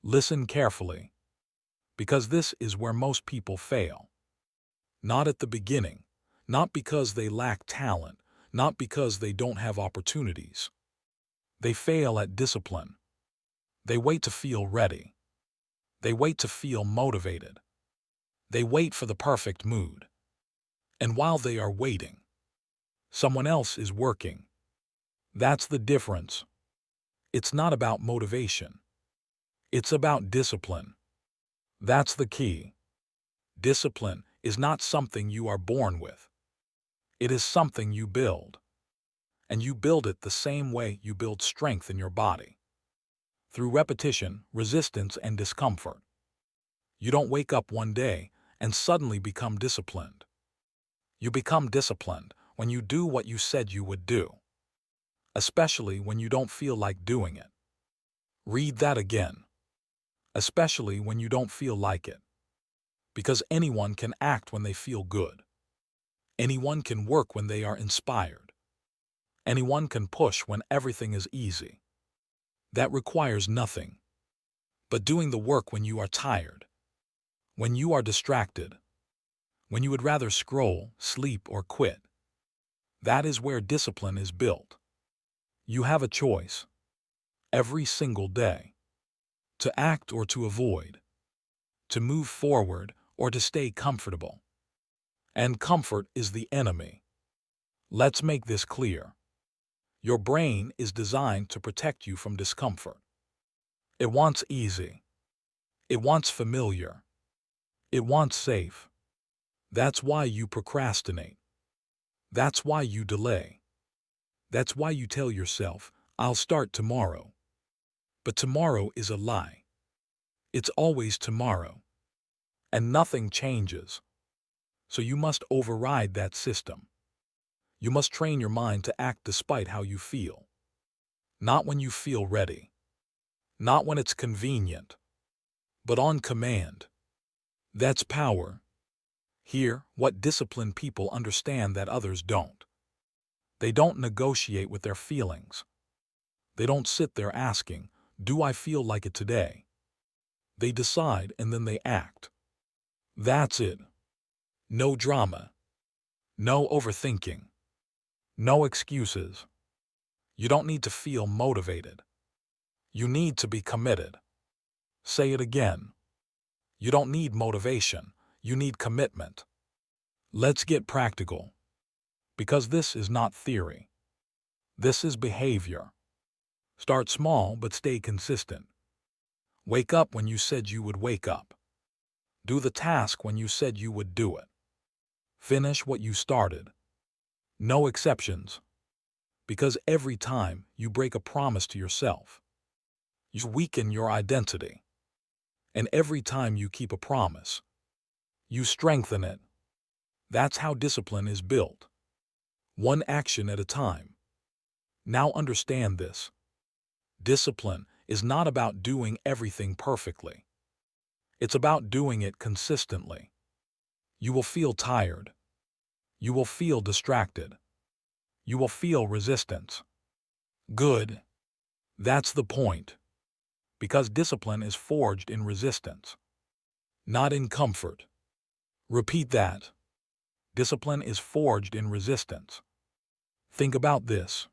Listen carefully, because this is where most people fail. Not at the beginning, not because they lack talent, not because they don't have opportunities. They fail at discipline. They wait to feel ready. They wait to feel motivated. They wait for the perfect mood. And while they are waiting, someone else is working. That's the difference. It's not about motivation. It's about discipline. That's the key. Discipline is not something you are born with. It is something you build. And you build it the same way you build strength in your body. Through repetition, resistance, and discomfort. You don't wake up one day and suddenly become disciplined. You become disciplined when you do what you said you would do, especially when you don't feel like doing it. Read that again. Especially when you don't feel like it. Because anyone can act when they feel good. Anyone can work when they are inspired. Anyone can push when everything is easy. That requires nothing but doing the work when you are tired, when you are distracted, when you would rather scroll, sleep, or quit. That is where discipline is built. You have a choice, every single day, to act or to avoid, to move forward or to stay comfortable. And comfort is the enemy. Let's make this clear. Your brain is designed to protect you from discomfort. It wants easy. It wants familiar. It wants safe. That's why you procrastinate. That's why you delay. That's why you tell yourself, I'll start tomorrow. But tomorrow is a lie. It's always tomorrow. And nothing changes. So you must override that system. You must train your mind to act despite how you feel. Not when you feel ready. Not when it's convenient. But on command. That's power. Here, what disciplined people understand that others don't. They don't negotiate with their feelings. They don't sit there asking, do I feel like it today? They decide and then they act. That's it. No drama. No overthinking. No excuses. You don't need to feel motivated. You need to be committed. Say it again. You don't need motivation. You need commitment. Let's get practical. Because this is not theory. This is behavior. Start small but stay consistent. Wake up when you said you would wake up. Do the task when you said you would do it. Finish what you started. No exceptions. Because every time you break a promise to yourself, you weaken your identity. And every time you keep a promise, you strengthen it. That's how discipline is built. One action at a time. Now understand this. Discipline is not about doing everything perfectly. It's about doing it consistently. You will feel tired. You will feel distracted. You will feel resistance. Good. That's the point. Because discipline is forged in resistance, not in comfort. Repeat that. Discipline is forged in resistance. Think about this.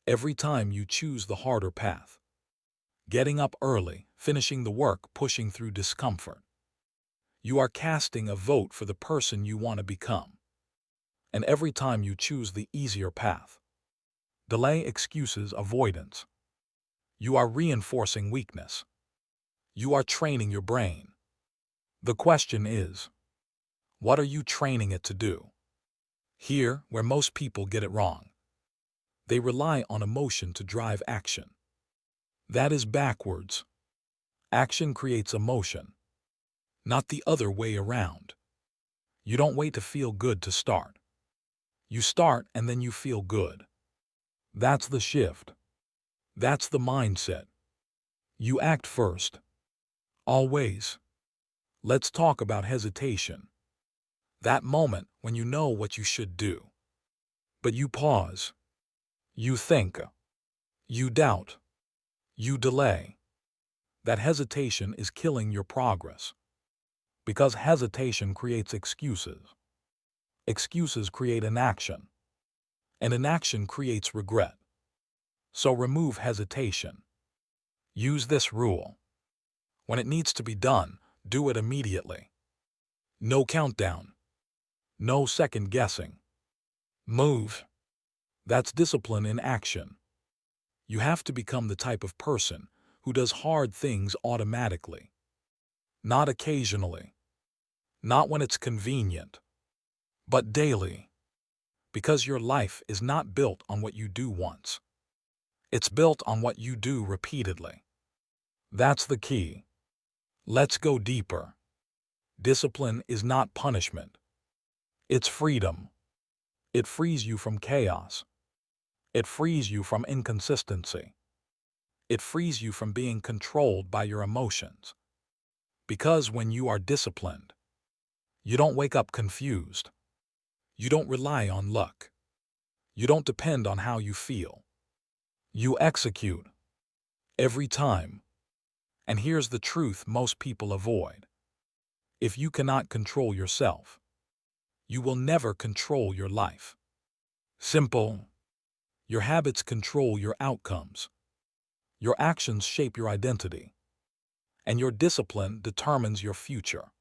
Every time you choose the harder path, getting up early, finishing the work, pushing through discomfort, you are casting a vote for the person you want to become. And every time you choose the easier path, delay, excuses, avoidance, you are reinforcing weakness. You are training your brain. The question is, what are you training it to do? Here, where most people get it wrong. They rely on emotion to drive action. That is backwards. Action creates emotion, not the other way around. You don't wait to feel good to start. You start and then you feel good. That's the shift. That's the mindset. You act first. Always. Let's talk about hesitation. That moment when you know what you should do. But you pause. You think. You doubt. You delay. that hesitation is killing your progress. Because hesitation creates excuses. Excuses create inaction. And inaction creates regret. So remove hesitation. Use this rule. When it needs to be done, do it immediately. No countdown. No second guessing. Move. That's discipline in action. You have to become the type of person who does hard things automatically. Not occasionally. Not when it's convenient. But daily. Because your life is not built on what you do once. It's built on what you do repeatedly. That's the key. Let's go deeper. Discipline is not punishment. It's freedom. It frees you from chaos. It frees you from inconsistency. It frees you from being controlled by your emotions. Because when you are disciplined, you don't wake up confused. You don't rely on luck. You don't depend on how you feel. You execute. Every time. And here's the truth most people avoid. If you cannot control yourself, you will never control your life. Simple. Your habits control your outcomes. Your actions shape your identity. And your discipline determines your future.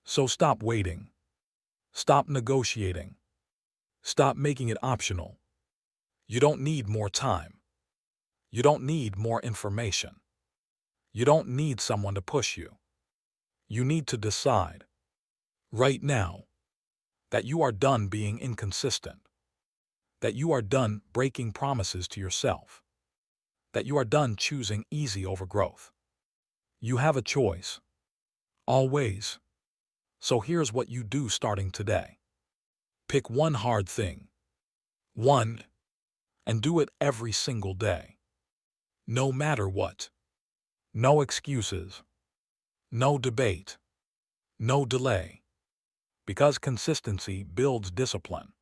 So stop waiting. Stop negotiating. Stop making it optional. You don't need more time. You don't need more information. You don't need someone to push you. You need to decide, right now, that you are done being inconsistent. That you are done breaking promises to yourself. That you are done choosing easy over growth. You have a choice. Always. So here's what you do starting today. Pick one hard thing. One. And do it every single day. No matter what. No excuses. No debate. No delay. Because consistency builds discipline.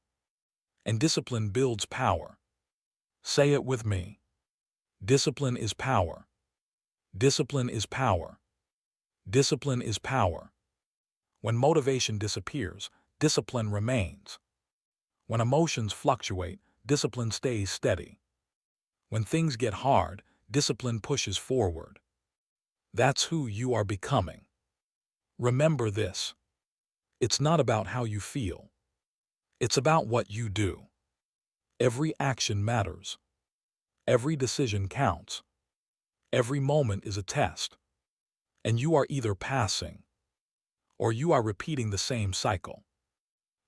And discipline builds power. Say it with me. Discipline is power. Discipline is power. Discipline is power. When motivation disappears, discipline remains. When emotions fluctuate, discipline stays steady. When things get hard, discipline pushes forward. That's who you are becoming. Remember this. It's not about how you feel. It's about what you do. Every action matters. Every decision counts. Every moment is a test. And you are either passing or you are repeating the same cycle.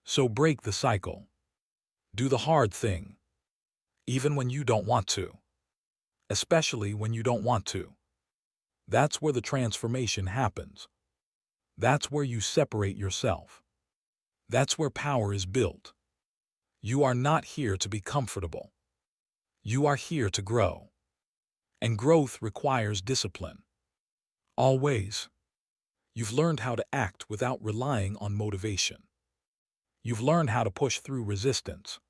So break the cycle. Do the hard thing, even when you don't want to. Especially when you don't want to. That's where the transformation happens. That's where you separate yourself. That's where power is built. You are not here to be comfortable. You are here to grow. And growth requires discipline. Always. You've learned how to act without relying on motivation. You've learned how to push through resistance.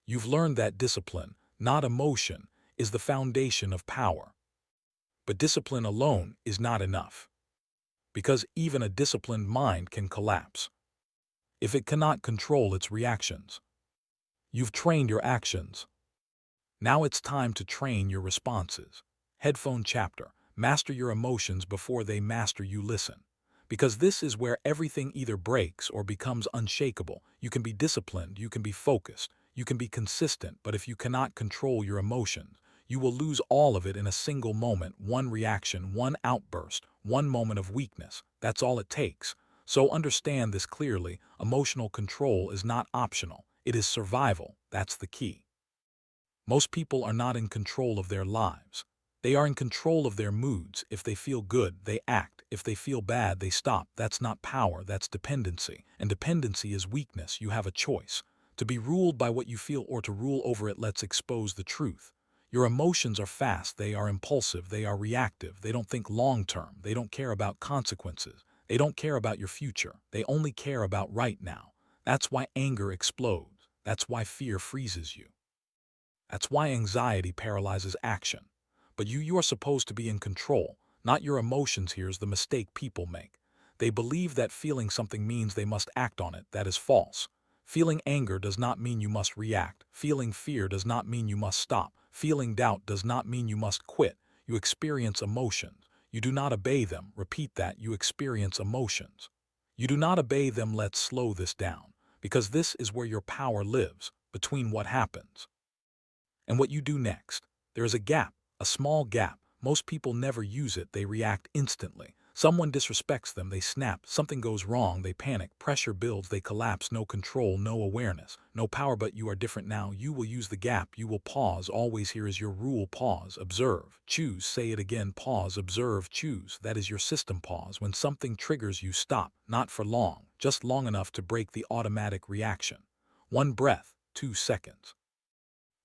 You've learned that discipline, not emotion, is the foundation of power. But discipline alone is not enough. Because even a disciplined mind can collapse if it cannot control its reactions. You've trained your actions. Now it's time to train your responses. Headphone chapter. Master your emotions before they master you. Listen. Because this is where everything either breaks or becomes unshakable. You can be disciplined, you can be focused, you can be consistent, but if you cannot control your emotions, you will lose all of it in a single moment, one reaction, one outburst, one moment of weakness. That's all it takes. So understand this clearly. Emotional control is not optional. It is survival. That's the key. Most people are not in control of their lives. They are in control of their moods. If they feel good, they act. If they feel bad, they stop. That's not power, that's dependency. And dependency is weakness. You have a choice. To be ruled by what you feel or to rule over it. Let's expose the truth. Your emotions are fast, they are impulsive, they are reactive, they don't think long-term, they don't care about consequences, they don't care about your future, they only care about right now. That's why anger explodes. That's why fear freezes you. That's why anxiety paralyzes action. But you are supposed to be in control, not your emotions. Here's the mistake people make. They believe that feeling something means they must act on it. That is false. Feeling anger does not mean you must react. Feeling fear does not mean you must stop. Feeling doubt does not mean you must quit. You experience emotions. You do not obey them. Repeat that. You experience emotions. You do not obey them. Let's slow this down, because this is where your power lives, between what happens and what you do next. There is a gap, a small gap. Most people never use it. They react instantly. Someone disrespects them, they snap. Something goes wrong, they panic. Pressure builds, they collapse. No control, no awareness, no power. But you are different now. You will use the gap. You will pause. Always. Here is your rule. Pause, observe, choose. Say it again. Pause, observe, choose. That is your system. Pause. When something triggers you, stop. Not for long, just long enough to break the automatic reaction. 1 breath, 2 seconds.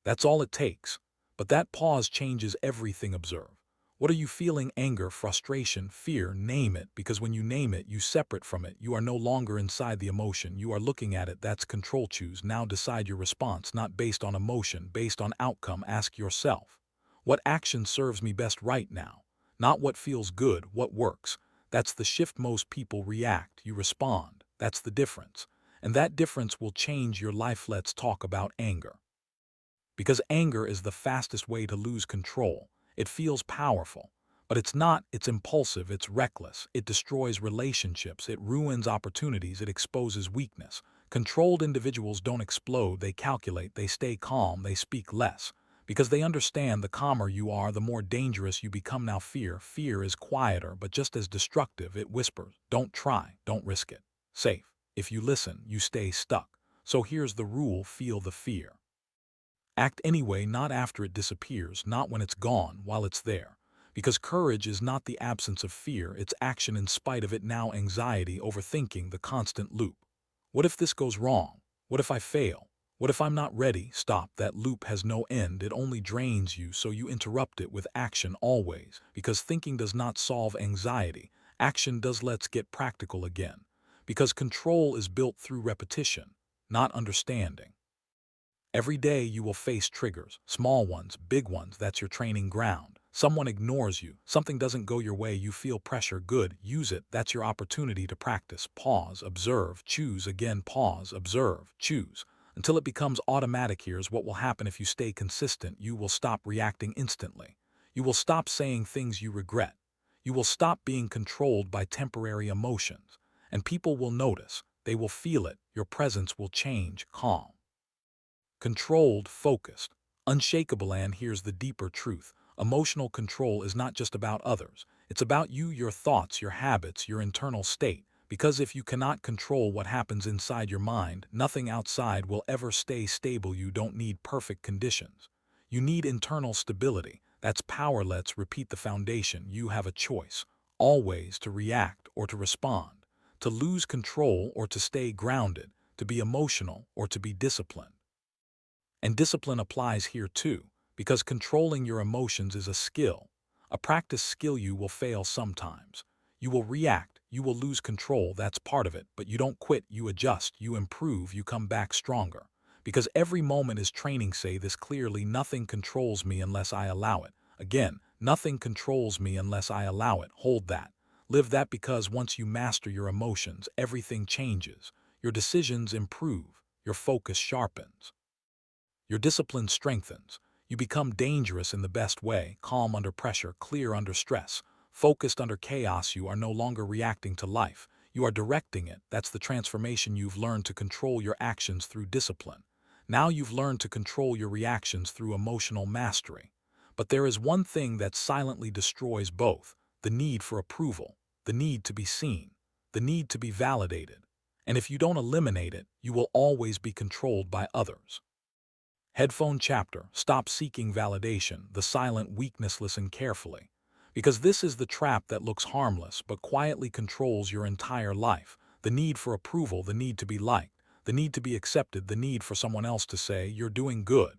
That's all it takes. But that pause changes everything. Observe. What are you feeling? Anger, frustration, fear? Name it, because when you name it, you separate from it. You are no longer inside the emotion. You are looking at it. That's control. Choose. Now decide your response, not based on emotion, based on outcome. Ask yourself, what action serves me best right now? Not what feels good, what works. That's the shift. Most people react. You respond. That's the difference. And that difference will change your life. Let's talk about anger. Because anger is the fastest way to lose control. It feels powerful, but it's not. It's impulsive, it's reckless, it destroys relationships, it ruins opportunities, it exposes weakness. Controlled individuals don't explode, they calculate, they stay calm, they speak less. Because they understand the calmer you are, the more dangerous you become. Now fear is quieter, but just as destructive. It whispers, don't try, don't risk it. Safe. If you listen, you stay stuck. So here's the rule: feel the fear. Act anyway, not after it disappears, not when it's gone, while it's there. Because courage is not the absence of fear, it's action in spite of it. Now anxiety, overthinking, the constant loop. What if this goes wrong? What if I fail? What if I'm not ready? Stop. That loop has no end. It only drains you, so you interrupt it with action always. Because thinking does not solve anxiety. Action does. Let's get practical again. Because control is built through repetition, not understanding. Every day you will face triggers, small ones, big ones. That's your training ground. Someone ignores you, something doesn't go your way, you feel pressure. Good, use it. That's your opportunity to practice. Pause, observe, choose again. Pause, observe, choose, until it becomes automatic. Here's what will happen if you stay consistent. You will stop reacting instantly. You will stop saying things you regret. You will stop being controlled by temporary emotions. And people will notice. They will feel it. Your presence will change. Calm, controlled, focused, unshakable. And here's the deeper truth. Emotional control is not just about others. It's about you, your thoughts, your habits, your internal state. Because if you cannot control what happens inside your mind, nothing outside will ever stay stable. You don't need perfect conditions. You need internal stability. That's power. Let's repeat the foundation. You have a choice, always, to react or to respond, to lose control or to stay grounded, to be emotional or to be disciplined. And discipline applies here too, because controlling your emotions is a skill, a practice skill. You will fail sometimes. You will react, you will lose control, that's part of it, but you don't quit, you adjust, you improve, you come back stronger. Because every moment is training. Say this clearly: nothing controls me unless I allow it. Again, nothing controls me unless I allow it. Hold that. Live that, because once you master your emotions, everything changes. Your decisions improve, your focus sharpens. Your discipline strengthens. You become dangerous in the best way: calm under pressure, clear under stress, focused under chaos. You are no longer reacting to life. You are directing it. That's the transformation. You've learned to control your actions through discipline. Now you've learned to control your reactions through emotional mastery. But there is one thing that silently destroys both: the need for approval, the need to be seen, the need to be validated. And if you don't eliminate it, you will always be controlled by others. Headphone chapter: stop seeking validation, the silent weakness. Listen carefully. Because this is the trap that looks harmless but quietly controls your entire life. The need for approval, the need to be liked, the need to be accepted, the need for someone else to say you're doing good.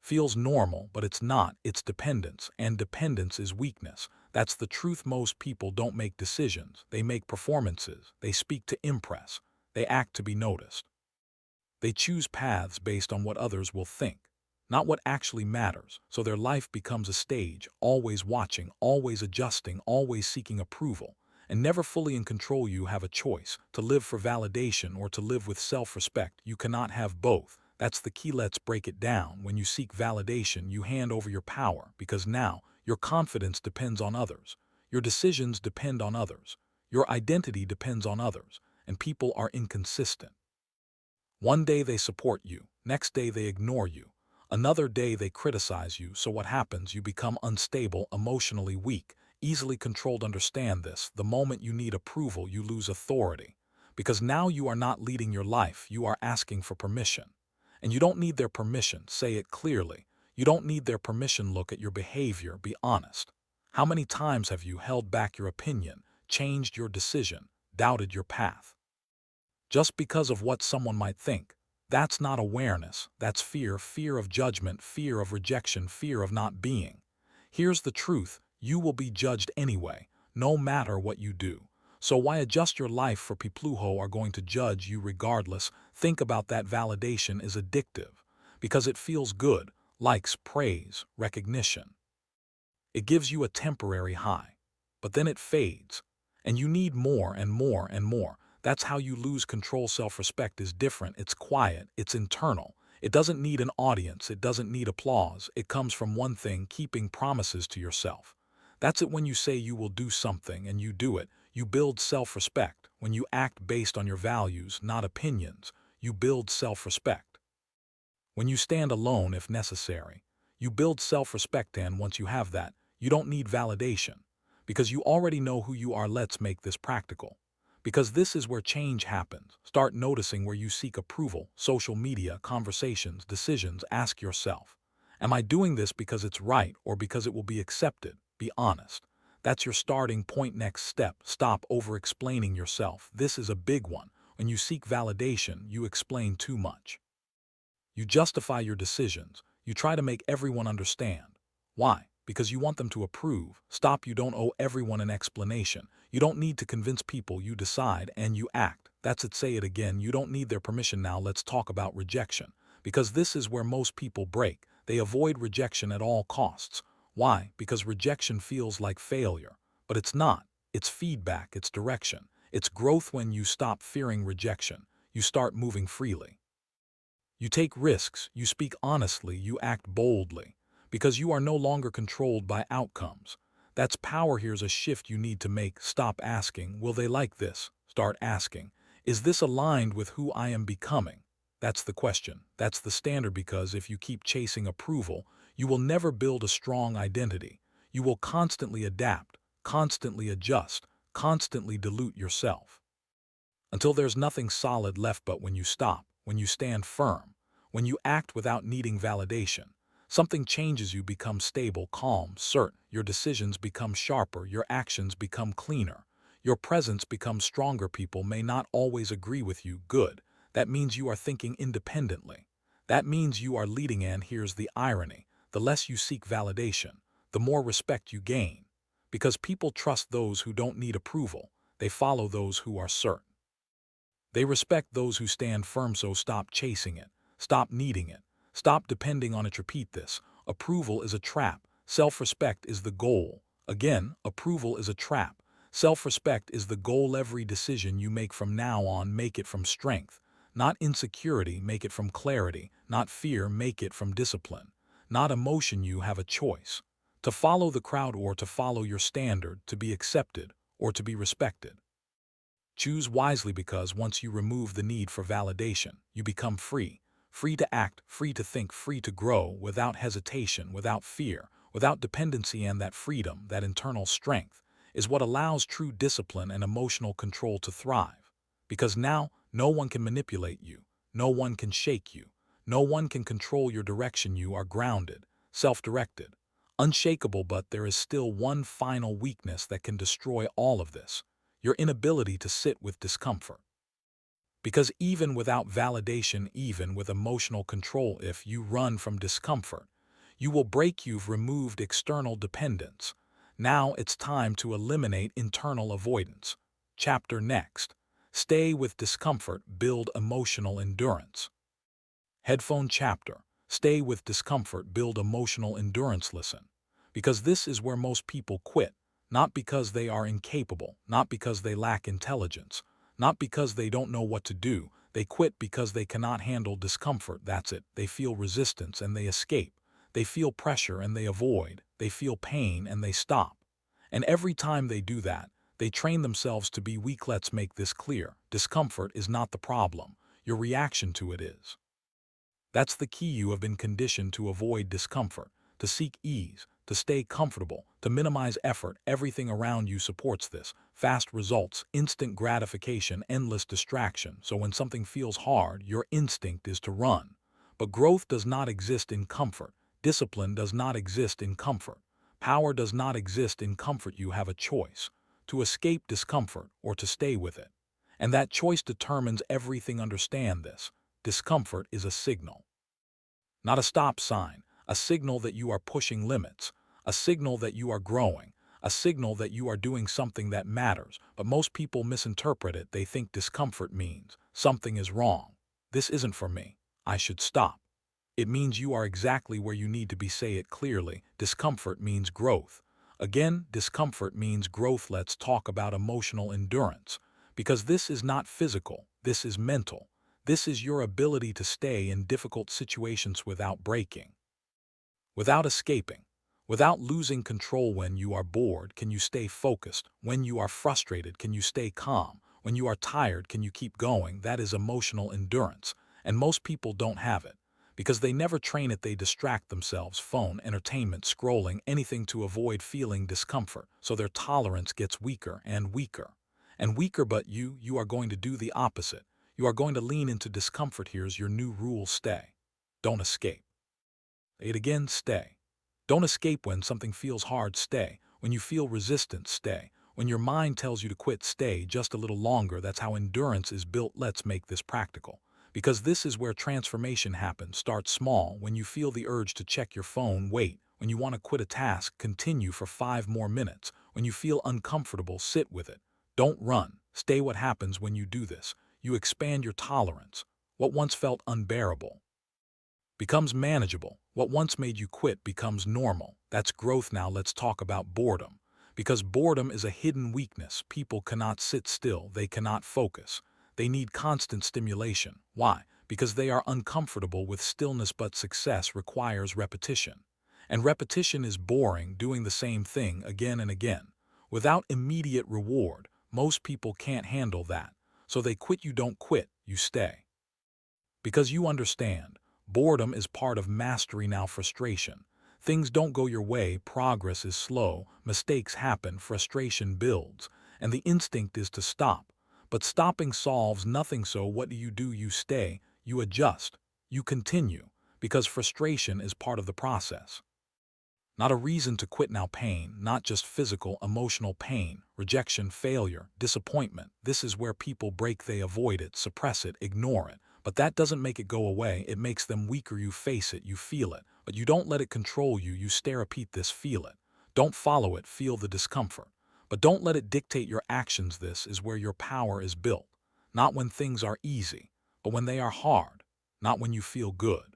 Feels normal, but it's not. It's dependence, and dependence is weakness. That's the truth. Most people don't make decisions, they make performances. They speak to impress, they act to be noticed. They choose paths based on what others will think. not what actually matters. So their life becomes a stage, always watching, always adjusting, always seeking approval, and never fully in control. You have a choice, to live for validation or to live with self-respect. You cannot have both. That's the key. Let's break it down. When you seek validation, you hand over your power, because now your confidence depends on others. Your decisions depend on others. Your identity depends on others, and people are inconsistent. One day they support you, next day they ignore you, another day they criticize you. So what happens? You become unstable, emotionally weak, easily controlled. Understand this. The moment you need approval, you lose authority. Because now you are not leading your life, you are asking for permission. And you don't need their permission. Say it clearly. You don't need their permission. Look at your behavior. Be honest. How many times have you held back your opinion, changed your decision, doubted your path, just because of what someone might think? That's not awareness. That's fear. Fear of judgment, fear of rejection, fear of not being. Here's the truth. You will be judged anyway, no matter what you do. So why adjust your life for people who are going to judge you regardless? Think about that. Validation is addictive because it feels good. Likes, praise, recognition. It gives you a temporary high, but then it fades, and you need more and more and more. That's how you lose control. Self-respect is different. It's quiet. It's internal. It doesn't need an audience. It doesn't need applause. It comes from one thing: keeping promises to yourself. That's it. When you say you will do something and you do it, you build self-respect. When you act based on your values, not opinions, you build self-respect. When you stand alone if necessary, you build self-respect. And once you have that, you don't need validation, because you already know who you are. Let's make this practical, because this is where change happens. Start noticing where you seek approval: social media, conversations, decisions. Ask yourself, am I doing this because it's right or because it will be accepted? Be honest. That's your starting point. Next step, stop over-explaining yourself. This is a big one. When you seek validation, you explain too much. You justify your decisions. You try to make everyone understand. Why? Because you want them to approve. Stop. You don't owe everyone an explanation. You don't need to convince people. You decide and you act. That's it. Say it again. You don't need their permission. Now let's talk about rejection, because this is where most people break. They avoid rejection at all costs. Why? Because rejection feels like failure. But it's not. It's feedback. It's direction. It's growth. When you stop fearing rejection, you start moving freely. You take risks, you speak honestly, you act boldly, because you are no longer controlled by outcomes. That's power. Here's a shift you need to make. Stop asking, will they like this? Start asking, is this aligned with who I am becoming? That's the question. That's the standard. Because if you keep chasing approval, you will never build a strong identity. You will constantly adapt, constantly adjust, constantly dilute yourself, until there's nothing solid left. But when you stop, when you stand firm, when you act without needing validation, something changes. You become stable, calm, certain. Your decisions become sharper. Your actions become cleaner. Your presence becomes stronger. People may not always agree with you. Good. That means you are thinking independently. That means you are leading. And here's the irony: the less you seek validation, the more respect you gain. Because people trust those who don't need approval. They follow those who are certain. They respect those who stand firm. So stop chasing it. Stop needing it. Stop depending on it. Repeat this. Approval is a trap. Self-respect is the goal. Again, approval is a trap. Self-respect is the goal. Every decision you make from now on, make it from strength, not insecurity. Make it from clarity, not fear. Make it from discipline, not emotion. You have a choice: to follow the crowd or to follow your standard, to be accepted or to be respected. Choose wisely, because once you remove the need for validation, you become free. Free to act, free to think, free to grow without hesitation, without fear, without dependency. And that freedom, that internal strength, is what allows true discipline and emotional control to thrive. Because now, no one can manipulate you. No one can shake you. No one can control your direction. You are grounded, self-directed, unshakable. But there is still one final weakness that can destroy all of this: your inability to sit with discomfort. Because even without validation, even with emotional control, if you run from discomfort, you will break. You've removed external dependence. Now it's time to eliminate internal avoidance. Chapter next. Stay with discomfort, build emotional endurance. Headphone chapter. Stay with discomfort, build emotional endurance. Listen. Because this is where most people quit, not because they are incapable, not because they lack intelligence, not because they don't know what to do. They quit because they cannot handle discomfort. That's it. They feel resistance and they escape. They feel pressure and they avoid. They feel pain and they stop. And every time they do that, they train themselves to be weak. Let's make this clear. Discomfort is not the problem. Your reaction to it is. That's the key. You have been conditioned to avoid discomfort, to seek ease, to stay comfortable, to minimize effort. Everything around you supports this. Fast results, instant gratification, endless distraction. So when something feels hard, your instinct is to run. But growth does not exist in comfort. Discipline does not exist in comfort. Power does not exist in comfort. You have a choice: to escape discomfort or to stay with it. And that choice determines everything. Understand this. Discomfort is a signal, not a stop sign, a signal that you are pushing limits, a signal that you are growing, a signal that you are doing something that matters. But most people misinterpret it. They think discomfort means something is wrong. This isn't for me. I should stop. It means you are exactly where you need to be. Say it clearly. Discomfort means growth. Again, discomfort means growth. Let's talk about emotional endurance. Because this is not physical, this is mental. This is your ability to stay in difficult situations without breaking, without escaping, without losing control. When you are bored, can you stay focused? When you are frustrated, can you stay calm? When you are tired, can you keep going? That is emotional endurance. And most people don't have it because they never train it. They distract themselves, phone, entertainment, scrolling, anything to avoid feeling discomfort. So their tolerance gets weaker and weaker and weaker. But you are going to do the opposite. You are going to lean into discomfort. Here's your new rule: stay. Don't escape. Say it again: stay. Don't escape. When something feels hard, stay. When you feel resistance, stay. When your mind tells you to quit, stay just a little longer. That's how endurance is built. Let's make this practical, because this is where transformation happens. Start small. When you feel the urge to check your phone, wait. When you want to quit a task, continue for 5 more minutes. When you feel uncomfortable, sit with it. Don't run. Stay. What happens when you do this? You expand your tolerance. What once felt unbearable becomes manageable. What once made you quit becomes normal. That's growth. Now let's talk about boredom. Because boredom is a hidden weakness. People cannot sit still. They cannot focus. They need constant stimulation. Why? Because they are uncomfortable with stillness. But success requires repetition. And repetition is boring, doing the same thing again and again, without immediate reward. Most people can't handle that. So they quit. You don't quit, you stay. Because you understand, boredom is part of mastery. Now frustration. Things don't go your way, progress is slow, mistakes happen, frustration builds, and the instinct is to stop. But stopping solves nothing. So what do? You stay, you adjust, you continue, because frustration is part of the process. Not a reason to quit. Now pain, not just physical, emotional pain, rejection, failure, disappointment. This is where people break. They avoid it, suppress it, ignore it. But that doesn't make it go away. It makes them weaker. You face it, you feel it, but you don't let it control you. You stare. Repeat this: feel it. Don't follow it, feel the discomfort. But don't let it dictate your actions. This is where your power is built. Not when things are easy, but when they are hard. Not when you feel good,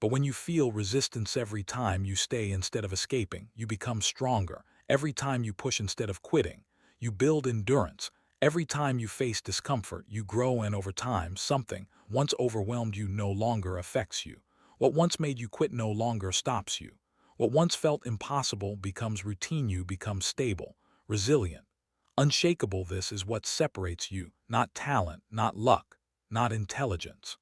but when you feel resistance. Every time you stay instead of escaping, you become stronger. Every time you push instead of quitting, you build endurance. Every time you face discomfort, you grow, and over time, something once overwhelmed you no longer affects you. What once made you quit no longer stops you. What once felt impossible becomes routine. You become stable, resilient, unshakable. This is what separates you, not talent, not luck, not intelligence,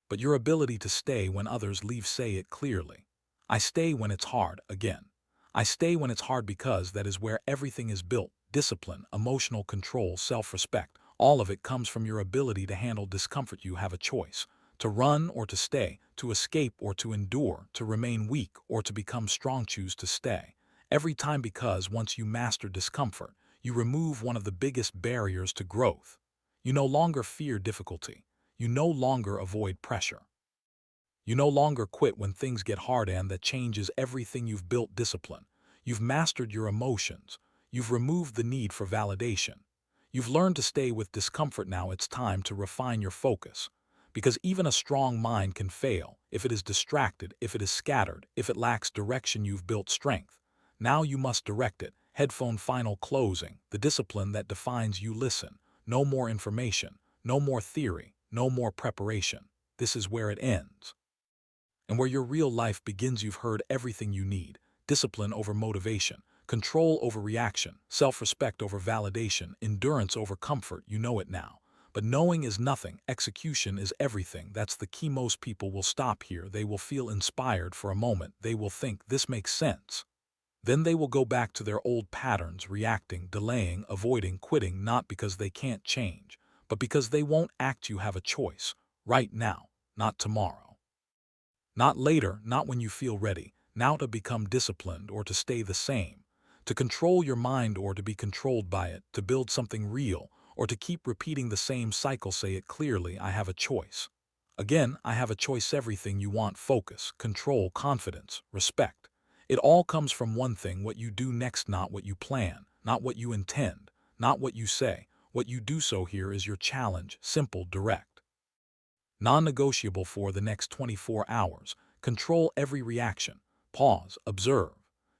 but your ability to stay when others leave. Say it clearly: I stay when it's hard. Again, I stay when it's hard, because that is where everything is built. Discipline, emotional control, self-respect, all of it comes from your ability to handle discomfort. You have a choice: to run or to stay, to escape or to endure, to remain weak or to become strong. Choose to stay every time, because once you master discomfort, you remove one of the biggest barriers to growth. You no longer fear difficulty. You no longer avoid pressure. You no longer quit when things get hard, and that changes everything. You've built discipline. You've mastered your emotions. You've removed the need for validation. You've learned to stay with discomfort. Now it's time to refine your focus, Because even a strong mind can fail if it is distracted, if it is scattered, if it lacks direction. You've built strength. Now you must direct it. Headphone final closing, the discipline that defines you. Listen. No more information, no more theory, no more preparation. This is where it ends. And where your real life begins. You've heard everything you need. Discipline over motivation, control over reaction, self-respect over validation, endurance over comfort. You know it now. But knowing is nothing, execution is everything. That's the key. Most people will stop here. They will feel inspired for a moment. They will think, this makes sense. Then they will go back to their old patterns, reacting, delaying, avoiding, quitting, not because they can't change, but because they won't act. You have a choice. Right now, not tomorrow. Not later, not when you feel ready. Now, to become disciplined or to stay the same. To control your mind or to be controlled by it. To build something real or to keep repeating the same cycle. Say it clearly, I have a choice. Again, I have a choice. Everything you want: focus, control, confidence, respect. It all comes from one thing: what you do next, not what you plan, not what you intend, not what you say, what you do. So here is your challenge: simple, direct, non-negotiable. For the next 24 hours, control every reaction. Pause, observe,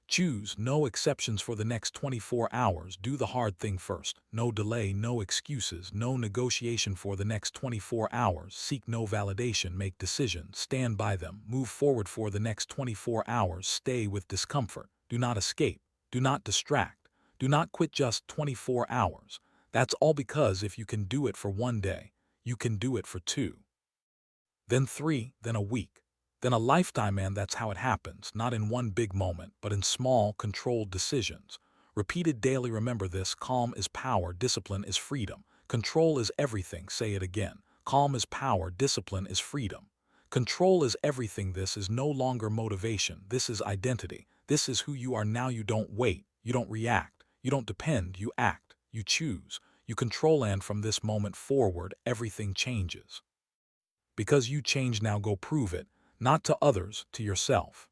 choose. No exceptions for the next 24 hours. Do the hard thing first. No delay, no excuses, no negotiation. For the next 24 hours, seek no validation. Make decisions, stand by them, move forward. For the next 24 hours, stay with discomfort. Do not escape, do not distract, do not quit. Just 24 hours. That's all. Because if you can do it for one day, you can do it for 2, then 3, then a week, then a lifetime. And that's how it happens, not in one big moment, but in small, controlled decisions, repeated daily. Remember this: calm is power, discipline is freedom, control is everything. Say it again: calm is power, discipline is freedom, control is everything. This is no longer motivation, this is identity. This is who you are now. You don't wait, you don't react, you don't depend, you act, you choose, you control. And from this moment forward, everything changes. Because you change now. Go prove it, not to others, to yourself.